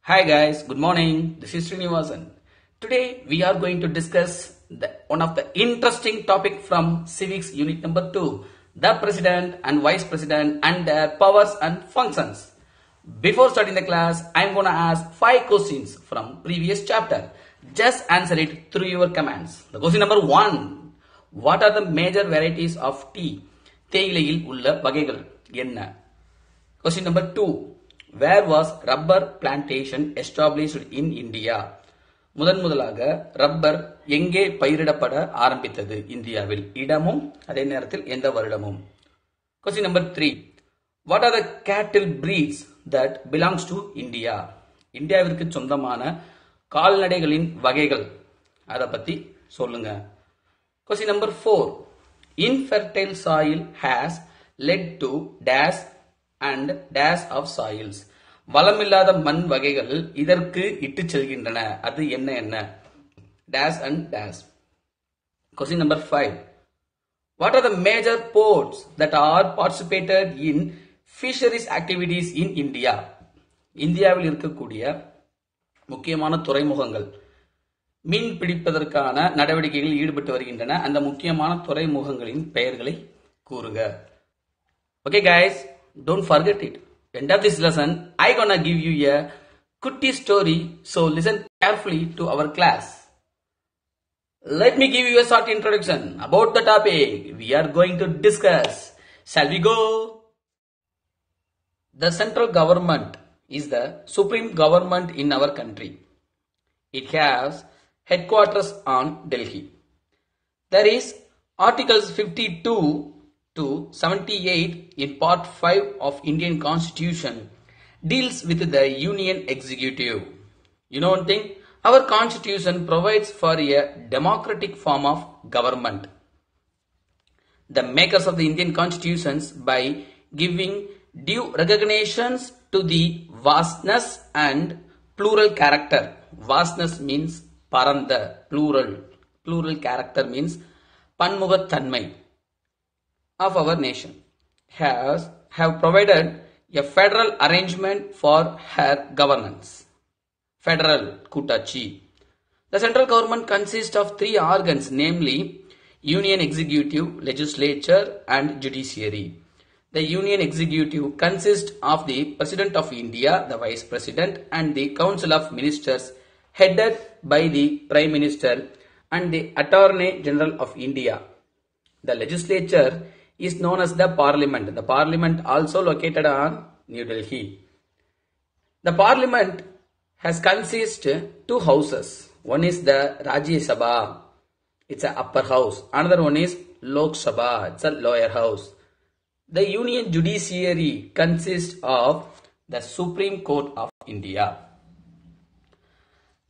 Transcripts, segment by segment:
Hi guys, good morning. This is Srinivasan. Today we are going to discuss one of the interesting topic from civics unit number 2, the president and vice president and their powers and functions. Before starting the class, I am going to ask 5 questions from previous chapter. Just answer it through your commands. The question number 1. What are the major varieties of tea? தேயிலையில் உள்ள வகைகள் என்ன? Question number 2. Where was rubber plantation established in India? முதலாக rubber எங்கே பயிரிடப்பட ஆரம்பித்தது இந்தியாவில்? இடமும் அதே நேரத்தில் எந்த வருடமும்? Question number 3. What are the cattle breeds that belongs to India? இந்தியாவிற்கு சொந்தமான கால்நடைகளின் வகைகள் அத பத்தி சொல்லுங்க. Question number 4. Infertile soil has led to dash and dash of soils. வளமில்லாத மண் வகைகள் இதற்கு இட்டு செல்கின்றன. அது என்ன? Dash and dash. Question number 5. What are the major ports that are participated in fisheries activities in India? இந்தியாவில் இருக்கக்கூடிய முக்கியமான துறைமுகங்கள் மீன் பிடிப்பதற்கான நடவடிக்கைகளில் ஈடுபட்டு வருகின்றன. அந்த முக்கியமான துறைமுகங்களின் பெயர்களை கூறுக. Okay guys, don't forget it. End of this lesson, I gonna give you a kutti story, so listen carefully to our class. Let me give you a short introduction about the topic we are going to discuss. Shall we go? The central government is the supreme government in our country. It has headquarters on Delhi. There is Articles 52 to 78 in Part 5 of Indian Constitution deals with the Union Executive. You know one thing? Our Constitution provides for a democratic form of government. The makers of the Indian Constitutions, by giving due recognitions to the vastness and plural character. Vastness means paranda, plural. Plural character means பன்முகத்தன்மை of our nation have provided a federal arrangement for her governance. Federal கூட்டாட்சி. The central government consists of 3 organs, namely Union Executive, Legislature and Judiciary. The Union Executive consists of the President of India, the Vice President and the Council of Ministers headed by the Prime Minister and the Attorney General of India. The Legislature is known as the Parliament. The Parliament also located on New Delhi. The Parliament has consisted 2 houses. One is the Rajya Sabha. It's an upper house. Another one is Lok Sabha. It's a lower house. The Union Judiciary consists of the Supreme Court of India.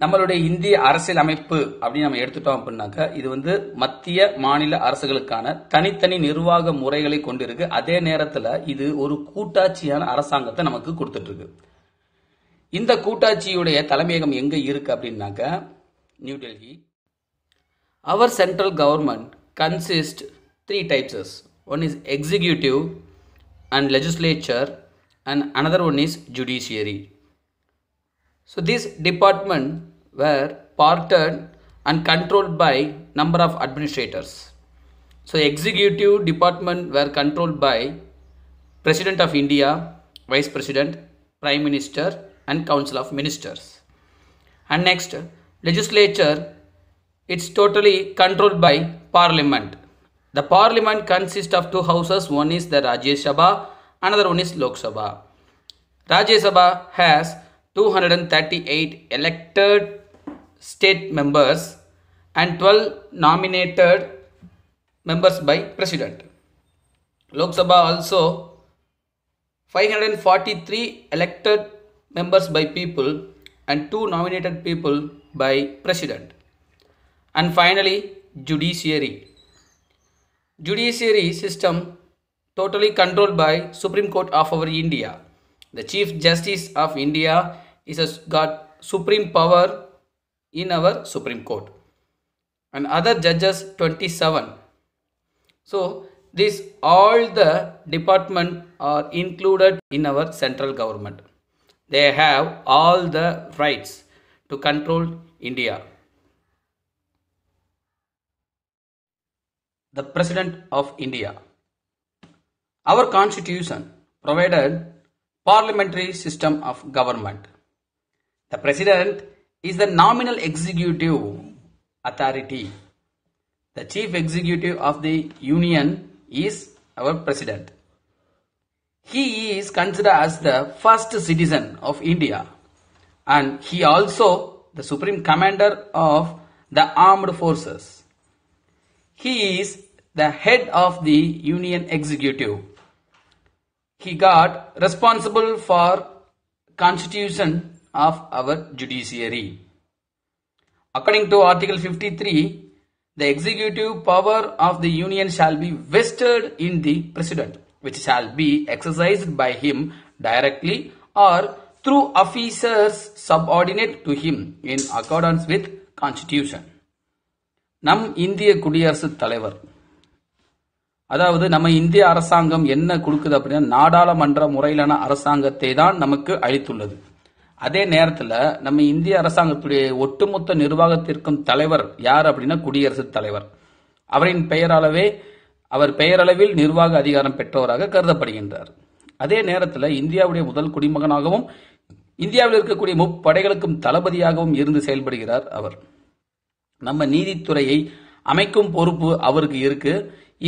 நம்மளுடைய இந்திய அரசியல் அமைப்பு அப்படின்னு நம்ம எடுத்துட்டோம் அப்படின்னாக்க இது மத்திய மாநில அரசுகளுக்கான தனித்தனி நிர்வாக முறைகளை கொண்டிருக்கு. அதே நேரத்தில் இது ஒரு கூட்டாட்சியான அரசாங்கத்தை நமக்கு கொடுத்துட்டு இருக்கு. இந்த கூட்டாட்சியுடைய தலைமையகம் எங்க இருக்கு அப்படின்னாக்க new Delhi. Our central government consists 3 types. One is executive and legislature and another one is judiciary. So these departments were parted and controlled by number of administrators. So executive department were controlled by President of India, Vice President, Prime Minister and Council of Ministers. And next, legislature, it's totally controlled by Parliament. The Parliament consists of 2 houses. One is the Rajya Sabha, another one is Lok Sabha. Rajya Sabha has 238 elected state members and 12 nominated members by President. Lok Sabha also 543 elected members by people and 2 nominated people by President. And finally, Judiciary. Judiciary system totally controlled by Supreme Court of our India. The Chief Justice of India is got supreme power in our Supreme Court. And other judges 27. So this all the department are included in our central government. They have all the rights to control India. The President of India. Our constitution provided parliamentary system of government. The President is the nominal executive authority. The chief executive of the Union is our President. He is considered as the first citizen of India, and he also the supreme commander of the armed forces. He is the head of the Union executive. He got responsible for constitution of our judiciary. According to Article 53, the executive power of the Union shall be vested in the President, which shall be exercised by him directly or through officers subordinate to him in accordance with Constitution. நம் இந்திய குடியரசுத் தலைவர், அதாவது நம்ம இந்திய அரசாங்கம் என்ன கொடுக்குது அப்படின்னா நாடாளுமன்ற முறையிலான அரசாங்கத்தை தான் நமக்கு அளித்துள்ளது. அதே நேரத்தில் நம்ம இந்திய அரசாங்கத்துடைய ஒட்டுமொத்த நிர்வாகத்திற்கும் தலைவர் யார் அப்படின்னா குடியரசுத் தலைவர். அவரின் அவர் பெயரளவில் நிர்வாக அதிகாரம் பெற்றவராக கருதப்படுகின்றார். அதே நேரத்தில் இந்தியாவுடைய முதல் குடிமகனாகவும் இந்தியாவில் இருக்கக்கூடிய முப்படைகளுக்கும் தளபதியாகவும் இருந்து செயல்படுகிறார் அவர். நம்ம நீதித்துறையை அமைக்கும் பொறுப்பு அவருக்கு இருக்கு.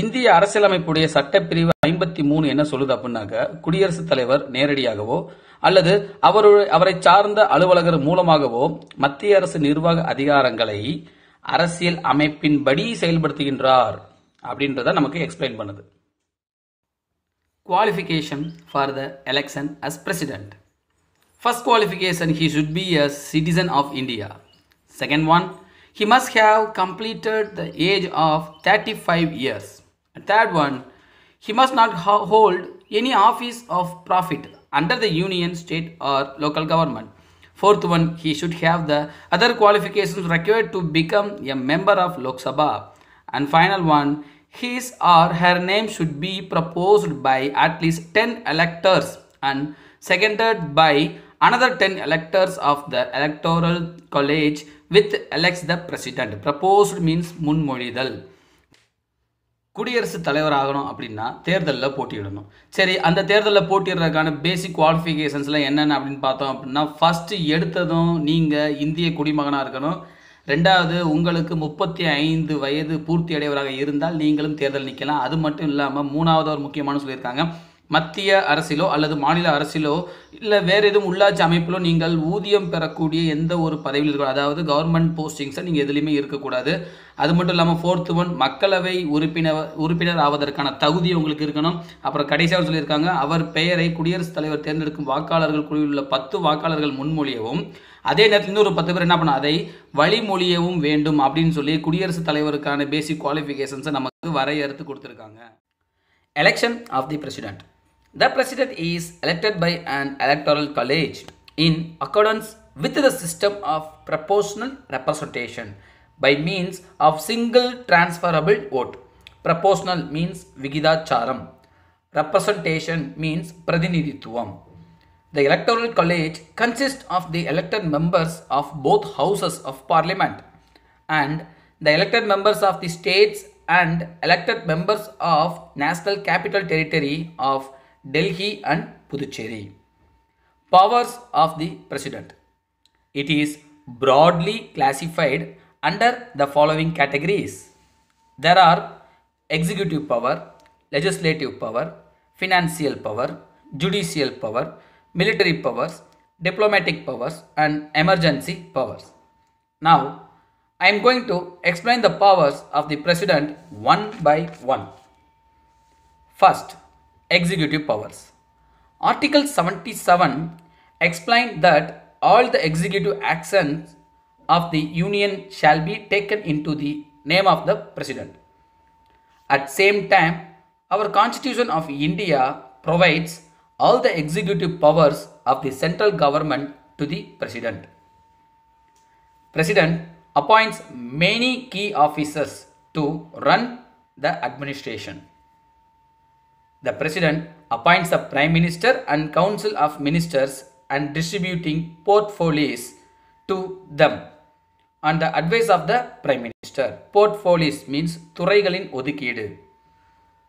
இந்திய அரசியலமைப்புடைய சட்டப்பிரிவு 53 என்ன சொல்லுது அப்படின்னாக்க, குடியரசுத் தலைவர் நேரடியாகவோ அல்லது அவரை சார்ந்த அலுவலகர் மூலமாகவோ மத்திய அரசு நிர்வாக அதிகாரங்களை அரசியல் அமைப்பின்படி செயல்படுத்துகின்றார் அப்படின்றத நமக்கு எக்ஸ்பிளைன் பண்ணுது. Qualification for the election as president. First qualification, he should be a citizen of India. Second one, he must have completed the age of 35 years. And third one, he must not hold any office of profit under the union, state or local government. Fourth one, he should have the other qualifications required to become a member of Lok Sabha. And final one, his or her name should be proposed by at least 10 electors and seconded by another 10 electors of the electoral college with elects the president. Proposed means முன்மொழிதல். குடியரசுத் தலைவர் ஆகணும் அப்படின்னா தேர்தலில் போட்டியிடணும். சரி, அந்த தேர்தலில் போட்டியிடுறதுக்கான பேசிக் குவாலிஃபிகேஷன்ஸ்லாம் என்னென்ன அப்படின்னு பார்த்தோம் அப்படின்னா, ஃபஸ்ட்டு எடுத்ததும் நீங்கள் இந்திய குடிமகனாக இருக்கணும். ரெண்டாவது, உங்களுக்கு 35 வயது பூர்த்தி அடைவராக இருந்தால் நீங்களும் தேர்தல் நிற்கலாம். அது மட்டும் இல்லாமல் மூணாவது ஒரு முக்கியமான சொல்லியிருக்காங்க, மத்திய அரசிலோ அல்லது மாநில அரசிலோ இல்லை வேறு எதுவும் உள்ளாட்சி அமைப்பிலோ நீங்கள் ஊதியம் பெறக்கூடிய எந்த ஒரு பதவியில் இருக்கணும், அதாவது கவர்மெண்ட் போஸ்டிங்ஸை நீங்கள் எதுலையுமே இருக்கக்கூடாது. அது மட்டும் இல்லாமல் ஃபோர்த்து ஒன், மக்களவை உறுப்பினர் ஆவதற்கான தகுதி உங்களுக்கு இருக்கணும். அப்புறம் கடைசியாக சொல்லியிருக்காங்க, அவர் பெயரை குடியரசுத் தலைவர் தேர்ந்தெடுக்கும் வாக்காளர்கள் குழுவில் உள்ள 10 வாக்காளர்கள் முன்மொழியவும், அதே நேரத்தில் இன்னொரு 10 பேர் என்ன பண்ண அதை வழிமொழியவும் வேண்டும் அப்படின்னு சொல்லி குடியரசுத் தலைவருக்கான பேசிக் குவாலிஃபிகேஷன்ஸை நமக்கு வரையறுத்து கொடுத்துருக்காங்க. Election of the President. The President is elected by an electoral college in accordance with the system of proportional representation by means of single transferable vote. Proportional means Vigidacharam. Representation means Pradinidhitvam. The electoral college consists of the elected members of both houses of parliament and the elected members of the states and elected members of National Capital Territory of Delhi and Puducherry. Powers of the President. It is broadly classified under the following categories. There are executive power, legislative power, financial power, judicial power, military powers, diplomatic powers and emergency powers. Now, I am going to explain the powers of the President one by one. First, executive powers. Article 77 explains that all the executive actions of the Union shall be taken into the name of the President. At same time, our Constitution of India provides all the executive powers of the central government to the President. President appoints many key officers to run the administration. The President appoints the Prime Minister and Council of Ministers and distributing portfolios to them on the advice of the Prime Minister. Portfolios means Thuraigalin Odikkeedu.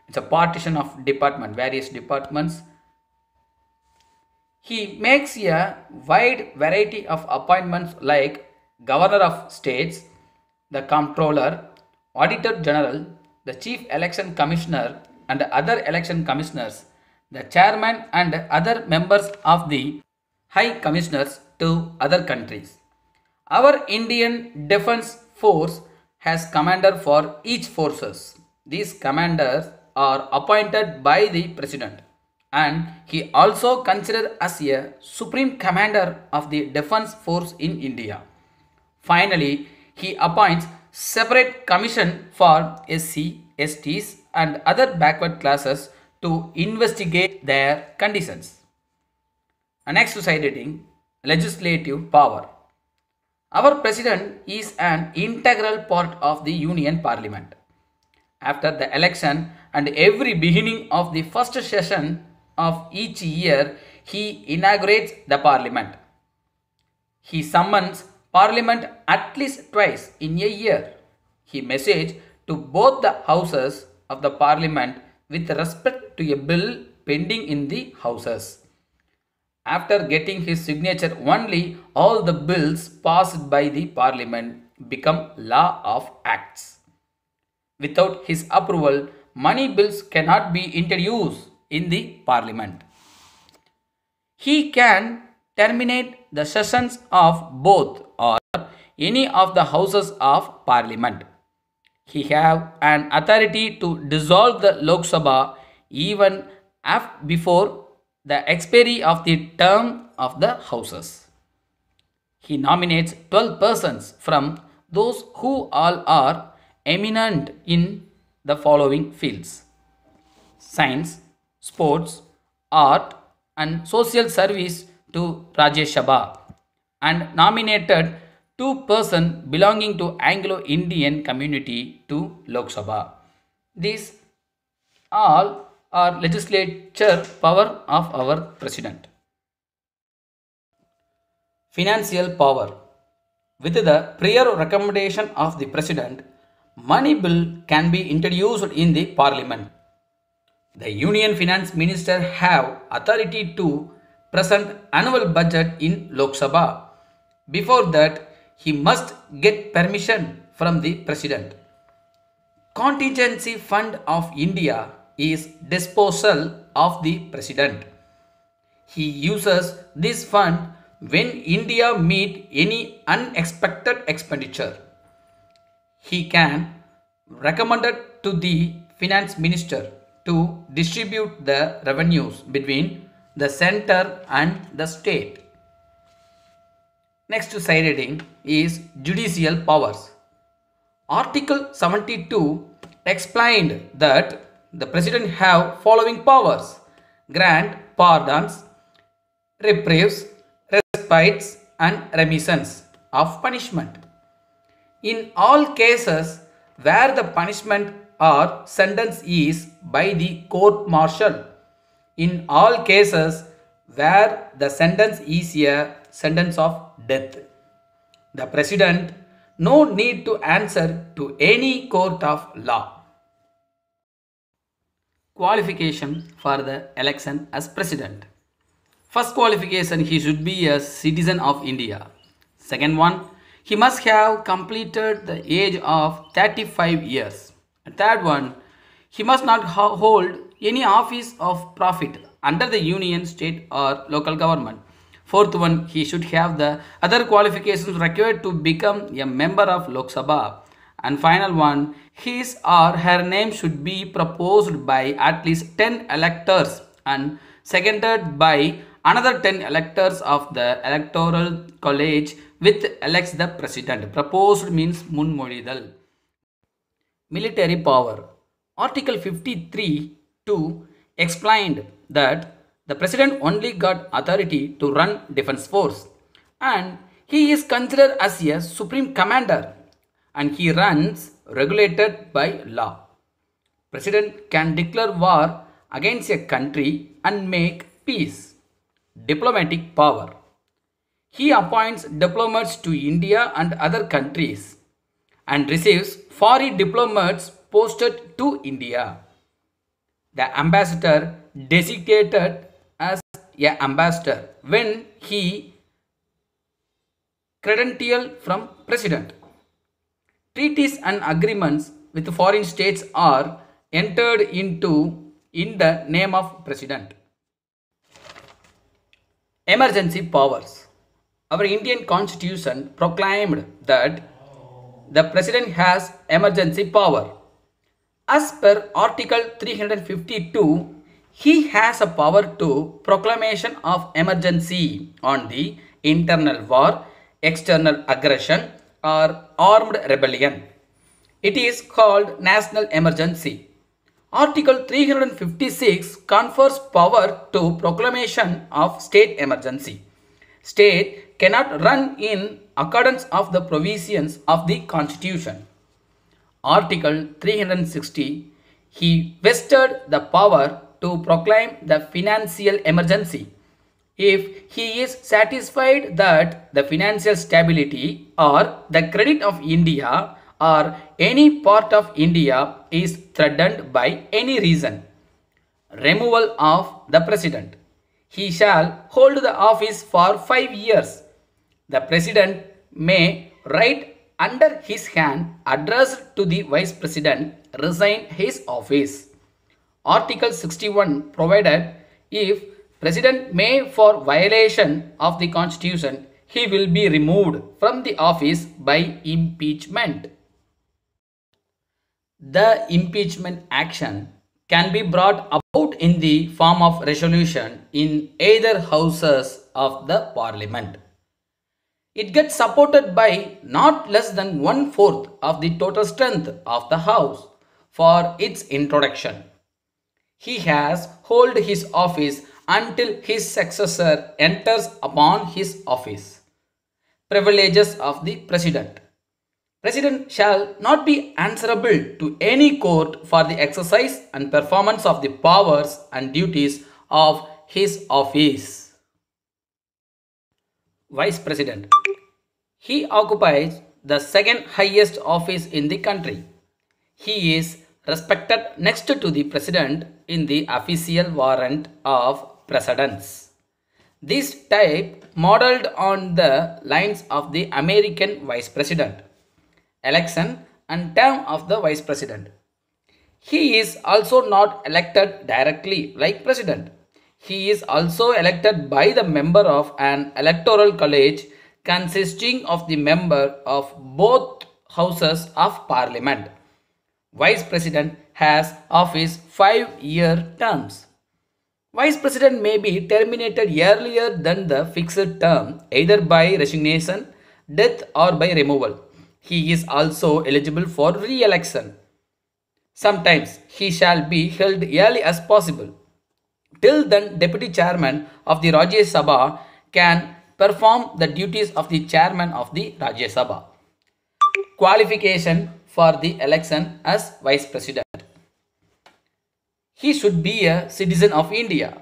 It's a partition of department, various departments. He makes a wide variety of appointments like Governor of States, the Comptroller, Auditor General, the Chief Election Commissioner and other election commissioners, the Chairman and other members of the High Commissioners to other countries. Our Indian Defence Force has commander for each forces. These commanders are appointed by the President, and he also considered as a supreme commander of the defence force in India. Finally, he appoints separate commission for SC, STs and other backward classes to investigate their conditions. Next to side heading, legislative power. Our president is an integral part of the Union Parliament. After the election and every beginning of the first session of each year, he inaugurates the Parliament. He summons Parliament at least twice in a year. He messages to both the houses of the Parliament with respect to a bill pending in the houses. After getting his signature only, all the bills passed by the Parliament become law of acts. Without his approval, money bills cannot be introduced in the Parliament. He can terminate the sessions of both or any of the houses of Parliament. He have an authority to dissolve the Lok Sabha even before the expiry of the term of the houses. He nominates 12 persons from those who all are eminent in the following fields: science, sports, art and social service to Rajya Sabha, and nominated 2 persons belonging to Anglo-Indian community to Lok Sabha. These all are legislature power of our president. Financial power. With the prior recommendation of the president, money bill can be introduced in the Parliament. The Union Finance Minister have authority to present annual budget in Lok Sabha. Before that, he must get permission from the President. Contingency Fund of India is disposal of the President. He uses this fund when India meet any unexpected expenditure. He can recommend it to the Finance Minister to distribute the revenues between the center and the state. Next side heading is judicial powers. Article 72 explained that the president have following powers: grant pardons, reprieves, respites and remissions of punishment. In all cases where the punishment or sentence is by the court martial, in all cases where the sentence is a sentence of death, the president no need to answer to any court of law. Qualification for the election as president. First qualification, he should be a citizen of India. Second one, he must have completed the age of 35 years. Third one, he must not hold any office of profit under the union, state or local government. Fourth one, he should have the other qualifications required to become a member of Lok Sabha. And final one, his or her name should be proposed by at least 10 electors and seconded by another 10 electors of the electoral college which elects the president. Proposed means munmolidal. Military power. Article 53(2) explained that the president only got authority to run defense force and he is considered as a supreme commander and he runs regulated by law. President can declare war against a country and make peace. diplomatic power. He appoints diplomats to India and other countries and receives foreign diplomats posted to India. The ambassador designated as a ambassador when he credential from president. Treaties and agreements with foreign states are entered into in the name of president. Emergency powers. Our Indian constitution proclaimed that the president has emergency power. As per Article 352, he has a power to proclamation of emergency on the internal war, external aggression or armed rebellion. It is called national emergency. Article 356 confers power to proclamation of state emergency. State cannot run in accordance of the provisions of the Constitution. Article 360, he vested the power to proclaim the financial emergency if he is satisfied that the financial stability or the credit of India or any part of India is threatened by any reason. Removal of the president. He shall hold the office for 5 years. The president may write under his hand addressed to the vice president resign his office. Article 61 provided if president may for violation of the constitution, he will be removed from the office by impeachment. The impeachment action can be brought about in the form of resolution in either houses of the parliament. It gets supported by not less than 1/4 of the total strength of the house for its introduction. He has hold his office until his successor enters upon his office. Privileges of the president. President shall not be answerable to any court for the exercise and performance of the powers and duties of his office. Vice President. He occupies the second highest office in the country. He is respected next to the President in the official warrant of precedence. This type modeled on the lines of the American Vice President. Election and term of the Vice President. He is also not elected directly like President. He is also elected by the member of an electoral college consisting of the member of both houses of parliament. Vice President has office 5-year terms. Vice President may be terminated earlier than the fixed term either by resignation, death or by removal. He is also eligible for re-election. Sometimes he shall be held early as possible. Till then, Deputy Chairman of the Rajya Sabha can perform the duties of the Chairman of the Rajya Sabha. Qualification for the election as Vice President. He should be a citizen of India.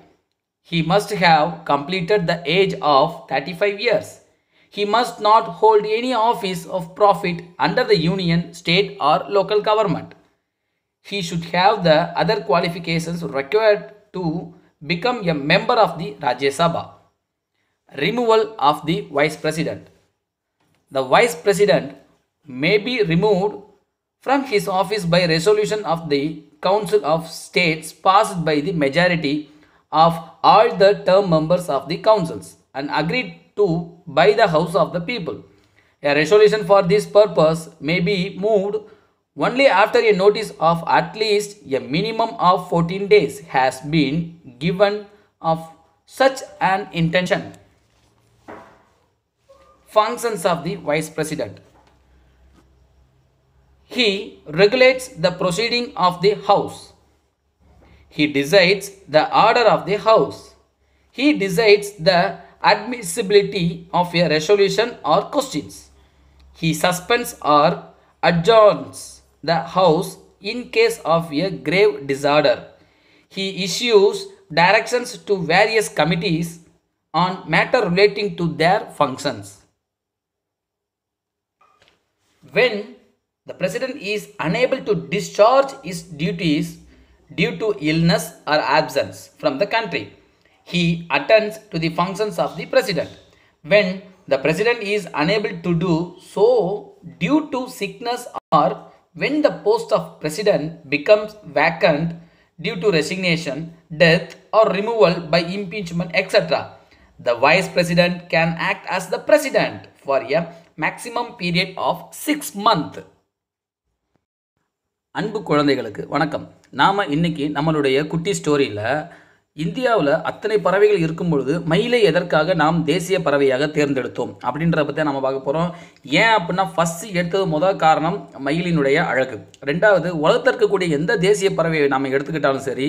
He must have completed the age of 35 years. He must not hold any office of profit under the union, state or local government. He should have the other qualifications required to become a member of the Rajya Sabha. Removal of the Vice President. The Vice President may be removed from his office by resolution of the Council of States passed by the majority of all the term members of the councils and agreed to by the House of the People. A resolution for this purpose may be moved only after a notice of at least a minimum of 14 days has been given of such an intention. Functions of the Vice President. He regulates the proceeding of the House. He decides the order of the House. He decides the admissibility of a resolution or questions. He suspends or adjourns the House in case of a grave disorder. He issues directions to various committees on matter relating to their functions. When the president is unable to discharge his duties due to illness or absence from the country, he attends to the functions of the president. When the president is unable to do so due to sickness or when the post of president becomes vacant due to resignation, death or removal by impeachment, etc., the vice president can act as the president for a maximum period of 6 months. அன்பு குழந்தைகளுக்கு வணக்கம். நாம் இன்னைக்கு நம்மளுடைய குட்டி ஸ்டோரியில் இந்தியாவில் அத்தனை பறவைகள் இருக்கும் பொழுது மயிலை எதற்காக நாம் தேசிய பறவையாக தேர்ந்தெடுத்தோம் அப்படின்றத பற்றி நம்ம பார்க்க போகிறோம். ஏன் அப்படின்னா ஃபஸ்ட்டு எடுத்தது முதல் காரணம் மயிலினுடைய அழகு. ரெண்டாவது, உலகத்தில் இருக்கக்கூடிய எந்த தேசிய பறவையை நாம் எடுத்துக்கிட்டாலும் சரி,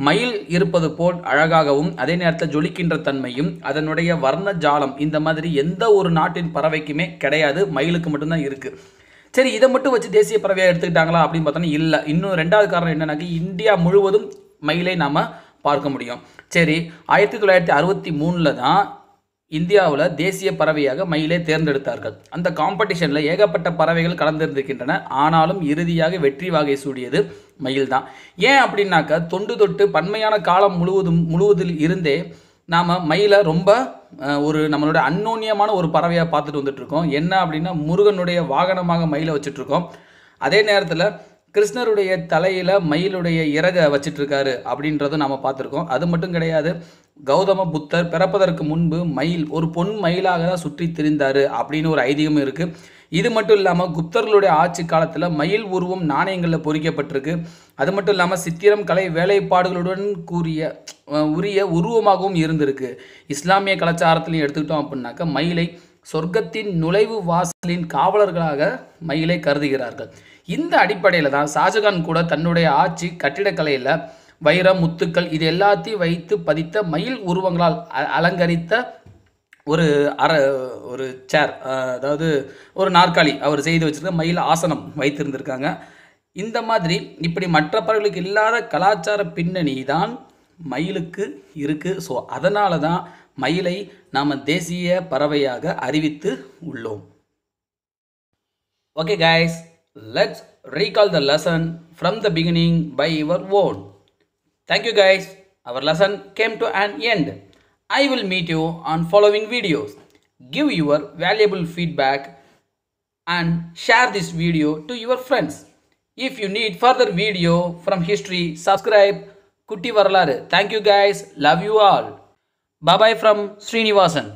மயில் இருப்பது போல் அழகாகவும் அதே நேரத்தில் ஜொலிக்கின்ற தன்மையும் அதனுடைய வர்ண ஜாலம் இந்த மாதிரி எந்த ஒரு நாட்டின் பறவைக்குமே கிடையாது, மயிலுக்கு மட்டும்தான் இருக்குது. சரி, இதை மட்டும் வச்சு தேசிய பறவையாக எடுத்துக்கிட்டாங்களா அப்படின்னு பார்த்தோன்னா இல்லை. இன்னும் ரெண்டாவது காரணம் என்னன்னாக்கி இந்தியா முழுவதும் மயிலை நாம் பார்க்க முடியும். சரி, 1963 தான் இந்தியாவில் தேசிய பறவையாக மயிலை தேர்ந்தெடுத்தார்கள். அந்த காம்படிஷனில் ஏகப்பட்ட பறவைகள் கலந்திருக்கின்றன. ஆனாலும் இறுதியாக வெற்றி வாகை சூடியது மயில் தான். ஏன் அப்படின்னாக்கா தொண்டு தொட்டு பன்மையான காலம் முழுவதில் இருந்தே நாம் மயிலை ரொம்ப ஒரு நம்மளோட அந்யோன்யமான ஒரு பறவையாக பார்த்துட்டு வந்துட்டுருக்கோம். என்ன அப்படின்னா முருகனுடைய வாகனமாக மயிலை வச்சுட்ருக்கோம். அதே நேரத்தில் கிருஷ்ணருடைய தலையில் மயிலுடைய இறகை வச்சிட்ருக்காரு அப்படின்றதும் நாம் பார்த்துருக்கோம். அது மட்டும் கிடையாது, கௌதம புத்தர் பிறப்பதற்கு முன்பு மயில் ஒரு பொன் மயிலாக தான் சுற்றி திரிந்தார் அப்படின்னு ஒரு ஐதீகமும் இருக்குது. இது மட்டும் இல்லாமல் குப்தர்களுடைய ஆட்சி காலத்தில் மயில் உருவம் நாணயங்களில் பொறிக்கப்பட்டிருக்கு. அது மட்டும் இல்லாமல் சித்திரம் கலை வேலைப்பாடுகளுடன் உரிய உருவமாகவும் இருந்திருக்கு. இஸ்லாமிய கலாச்சாரத்திலையும் எடுத்துக்கிட்டோம் அப்படின்னாக்கா மயிலை சொர்க்கத்தின் நுழைவு வாசலின் காவலர்களாக மயிலை கருதுகிறார்கள். இந்த அடிப்படையில் தான் ஷாஜகான் கூட தன்னுடைய ஆட்சி கட்டிடக்கலையில் வைரம் முத்துக்கள் இது எல்லாத்தையும் வைத்து பதித்த மயில் உருவங்களால் அலங்கரித்த ஒரு சேர், அதாவது ஒரு நாற்காலி அவர் செய்து வச்சிருக்க மயில் ஆசனம் வைத்திருந்திருக்காங்க. இந்த மாதிரி இப்படி மற்ற பறவைகளுக்கு இல்லாத கலாச்சார பின்னணி தான் மயிலுக்கு இருக்குது. ஸோ அதனால தான் மயிலை நாம் தேசிய பறவையாக அறிவித்து உள்ளோம். Okay guys, let's recall the lesson from the beginning by your own. Thank you guys. Our lesson came to an end. I will meet you on following videos. Give your valuable feedback and share this video to your friends. If you need further video from history, subscribe Kutti Varalaru. Thank you guys. Love you all. Bye bye from Srinivasan.